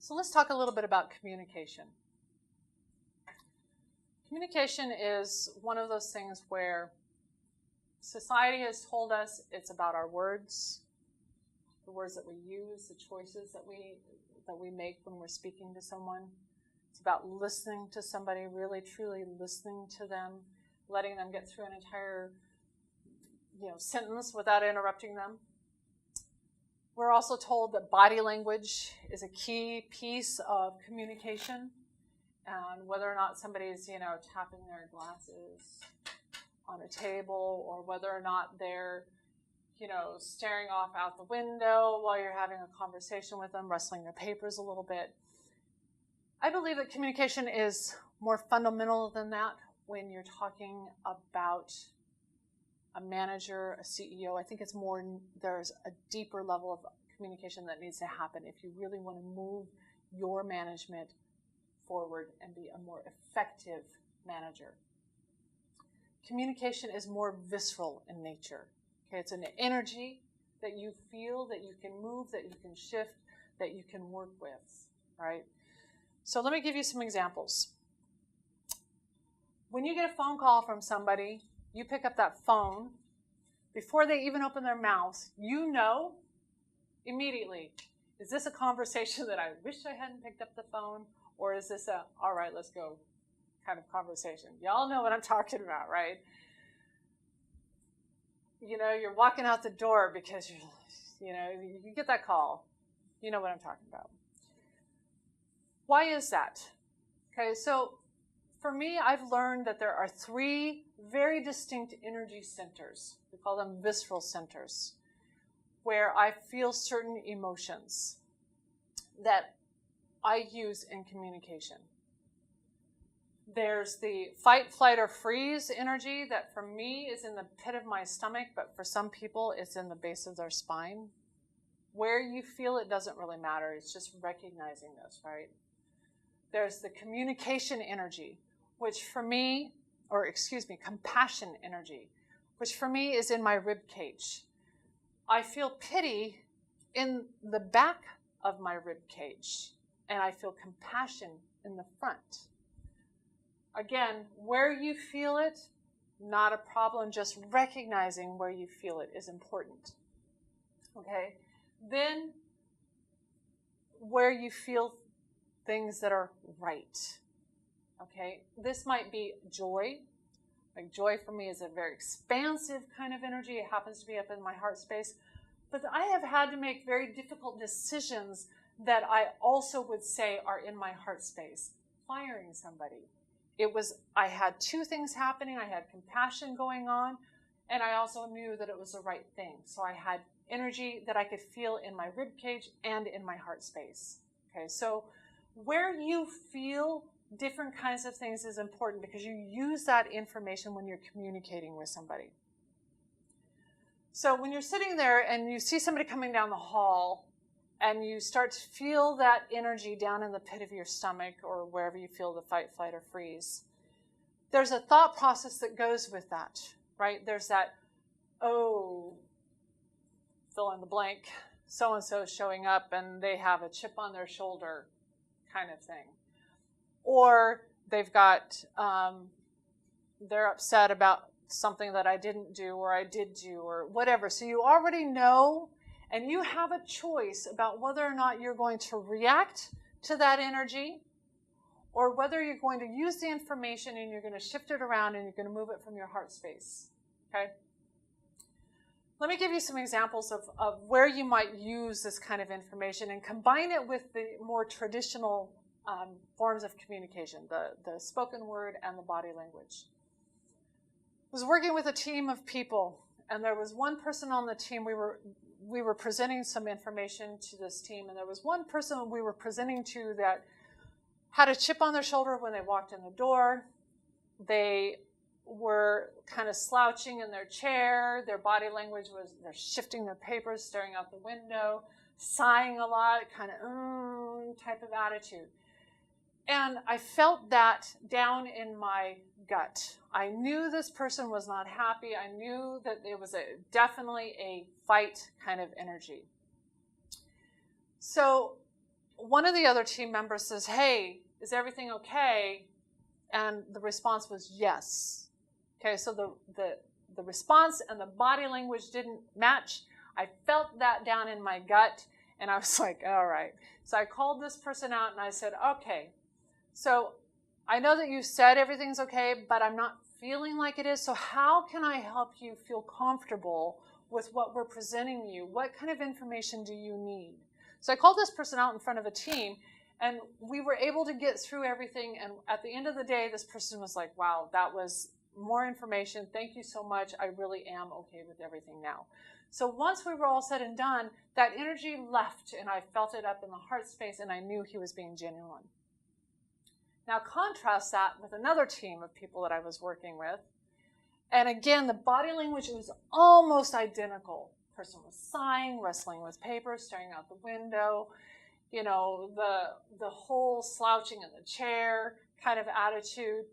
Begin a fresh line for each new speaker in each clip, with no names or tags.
So let's talk a little bit about communication. Communication is one of those things where society has told us it's about our words, the words that we use, the choices that we make when we're speaking to someone. It's about listening to somebody, really truly listening to them, letting them get through an entire sentence without interrupting them. We're also told that body language is a key piece of communication, and whether or not somebody's tapping their glasses on a table, or whether or not they're staring off out the window while you're having a conversation with them, rustling their papers a little bit. I believe that communication is more fundamental than that when you're talking about a manager, a CEO. I think it's more, there's a deeper level of communication that needs to happen if you really want to move your management forward and be a more effective manager. Communication is more visceral in nature. Okay, it's an energy that you feel, that you can move, that you can shift, that you can work with, right? So let me give you some examples. When you get a phone call from somebody, you pick up that phone, before they even open their mouth, you know immediately, is this a conversation that I wish I hadn't picked up the phone, or is this a, all right, let's go kind of conversation? Y'all know what I'm talking about, right? You're walking out the door because you get that call. You know what I'm talking about. Why is that? Okay, so for me, I've learned that there are 3 very distinct energy centers. We call them visceral centers, where I feel certain emotions that I use in communication. There's the fight, flight, or freeze energy that for me is in the pit of my stomach, but for some people it's in the base of their spine. Where you feel it doesn't really matter. It's just recognizing this, right? There's the communication energy, which for me, compassion energy, which for me is in my rib cage. I feel pity in the back of my rib cage, and I feel compassion in the front. Again, where you feel it, not a problem. Just recognizing where you feel it is important. Okay? Then, where you feel things that are right. Okay? This might be joy. Like joy for me is a very expansive kind of energy. It happens to be up in my heart space. But I have had to make very difficult decisions that I also would say are in my heart space. Firing somebody. I had 2 things happening. I had compassion going on, and I also knew that it was the right thing. So I had energy that I could feel in my rib cage and in my heart space. Okay, so where you feel different kinds of things is important because you use that information when you're communicating with somebody. So when you're sitting there and you see somebody coming down the hall and you start to feel that energy down in the pit of your stomach or wherever you feel the fight, flight, or freeze, there's a thought process that goes with that, right? There's that, oh, fill in the blank, so-and-so showing up and they have a chip on their shoulder kind of thing. Or they've got, they're upset about something that I didn't do or I did do or whatever. So you already know, and you have a choice about whether or not you're going to react to that energy or whether you're going to use the information and you're going to shift it around and you're going to move it from your heart space. Okay? Let me give you some examples of where you might use this kind of information and combine it with the more traditional forms of communication, the spoken word and the body language. I was working with a team of people, and there was one person on the team, we were presenting some information to this team, and there was one person we were presenting to that had a chip on their shoulder when they walked in the door. They were kind of slouching in their chair. Their body language was they're shifting their papers, staring out the window, sighing a lot, kind of type of attitude. And I felt that down in my gut. I knew this person was not happy. I knew that it was definitely a fight kind of energy. So one of the other team members says, "Hey, is everything okay?" And the response was yes. Okay, so the response and the body language didn't match. I felt that down in my gut, and I was like, all right. So I called this person out and I said, okay, so I know that you said everything's okay, but I'm not feeling like it is. So how can I help you feel comfortable with what we're presenting you? What kind of information do you need? So I called this person out in front of a team, and we were able to get through everything. And at the end of the day, this person was like, wow, that was more information. Thank you so much. I really am okay with everything now. So once we were all said and done, that energy left, and I felt it up in the heart space, and I knew he was being genuine. Now contrast that with another team of people that I was working with. And again, the body language was almost identical. The person was sighing, wrestling with paper, staring out the window, you know, the whole slouching in the chair kind of attitude.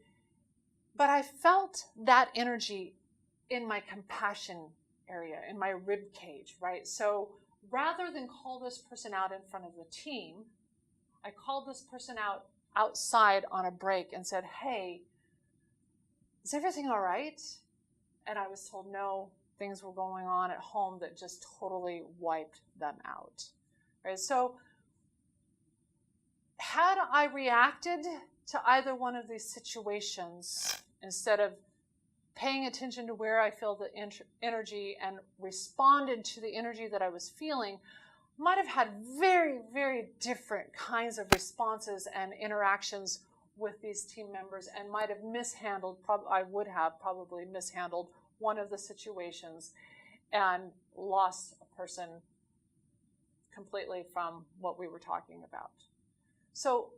But I felt that energy in my compassion area, in my rib cage, right? So rather than call this person out in front of the team, I called this person out outside on a break and said, hey, is everything all right? And I was told no, things were going on at home that just totally wiped them out, right? So had I reacted to either one of these situations, instead of paying attention to where I feel the energy and responded to the energy that I was feeling, might have had very, very different kinds of responses and interactions with these team members, and might have mishandled, I would have probably mishandled one of the situations and lost a person completely from what we were talking about. So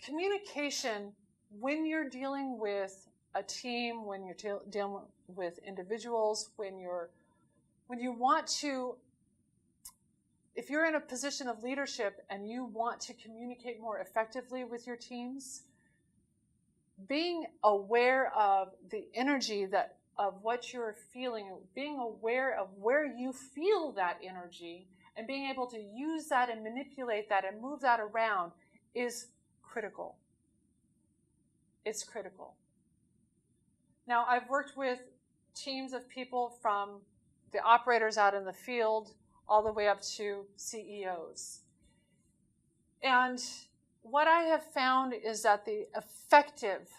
communication, when you're dealing with a team, when you're dealing with individuals, when you want to, if you're in a position of leadership and you want to communicate more effectively with your teams, being aware of the energy of what you're feeling, being aware of where you feel that energy, and being able to use that and manipulate that and move that around is critical. It's critical. Now, I've worked with teams of people from the operators out in the field all the way up to CEOs. And what I have found is that the effective,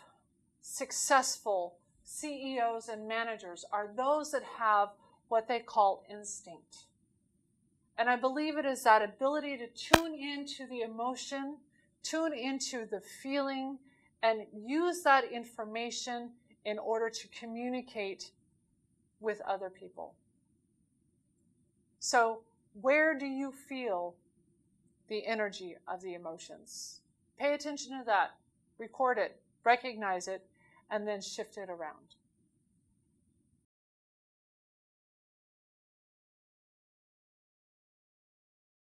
successful CEOs and managers are those that have what they call instinct. And I believe it is that ability to tune into the emotion, tune into the feeling, and use that information in order to communicate with other people. So where do you feel the energy of the emotions? Pay attention to that, record it, recognize it, and then shift it around.